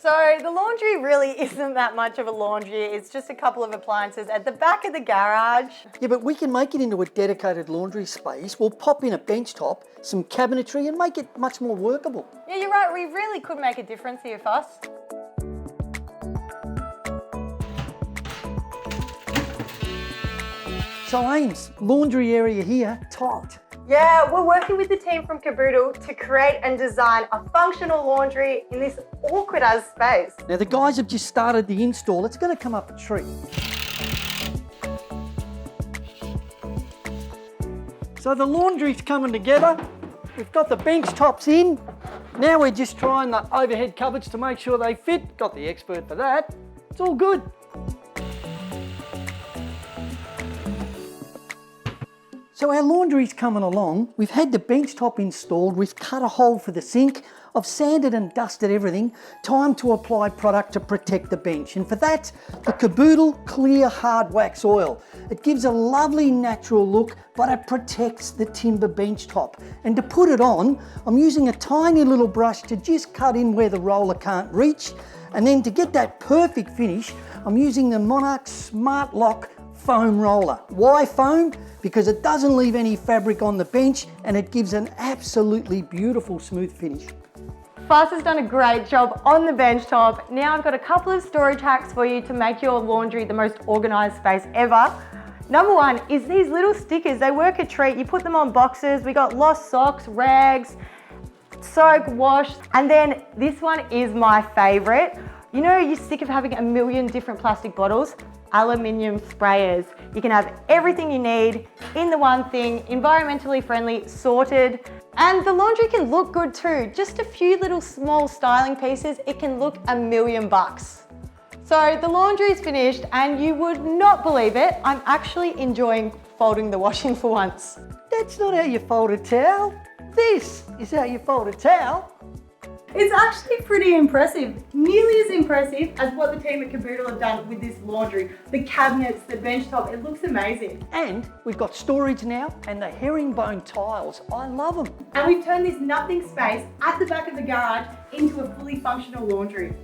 So the laundry really isn't that much of a laundry. It's just a couple of appliances at the back of the garage. Yeah, but we can make it into a dedicated laundry space. We'll pop in a bench top, some cabinetry and make it much more workable. Yeah, you're right. We really could make a difference here, Fuss. So Ames, laundry area here, tight. Yeah, we're working with the team from Kaboodle to create and design a functional laundry in this awkward as space. Now the guys have just started the install. It's going to come up a tree. So the laundry's coming together. We've got the bench tops in. Now we're just trying the overhead cupboards to make sure they fit. Got the expert for that. It's all good. So our laundry's coming along. We've had the bench top installed. We've cut a hole for the sink. I've sanded and dusted everything. Time to apply product to protect the bench. And for that, the Kaboodle Clear Hard Wax Oil. It gives a lovely natural look, but it protects the timber bench top. And to put it on, I'm using a tiny little brush to just cut in where the roller can't reach. And then to get that perfect finish, I'm using the Monarch Smart Lock foam roller. Why foam? Because it doesn't leave any fabric on the bench and it gives an absolutely beautiful smooth finish. Fuss has done a great job on the bench top. Now I've got a couple of storage hacks for you to make your laundry the most organised space ever. Number one is these little stickers. They work a treat. You put them on boxes. We got lost socks, rags, soak, wash, and then this one is my favourite. You know, you're sick of having a million different plastic bottles? Aluminium sprayers. You can have everything you need in the one thing, environmentally friendly, sorted, and the laundry can look good too. Just a few little small styling pieces, it can look $1,000,000. So the laundry is finished and you would not believe it, I'm actually enjoying folding the washing for once. That's not how you fold a towel. This is how you fold a towel. It's actually pretty impressive, nearly as impressive as what the team at Kaboodle have done with this laundry. The cabinets, the bench top, it looks amazing. And we've got storage now and the herringbone tiles. I love them. And we've turned this nothing space at the back of the garage into a fully functional laundry.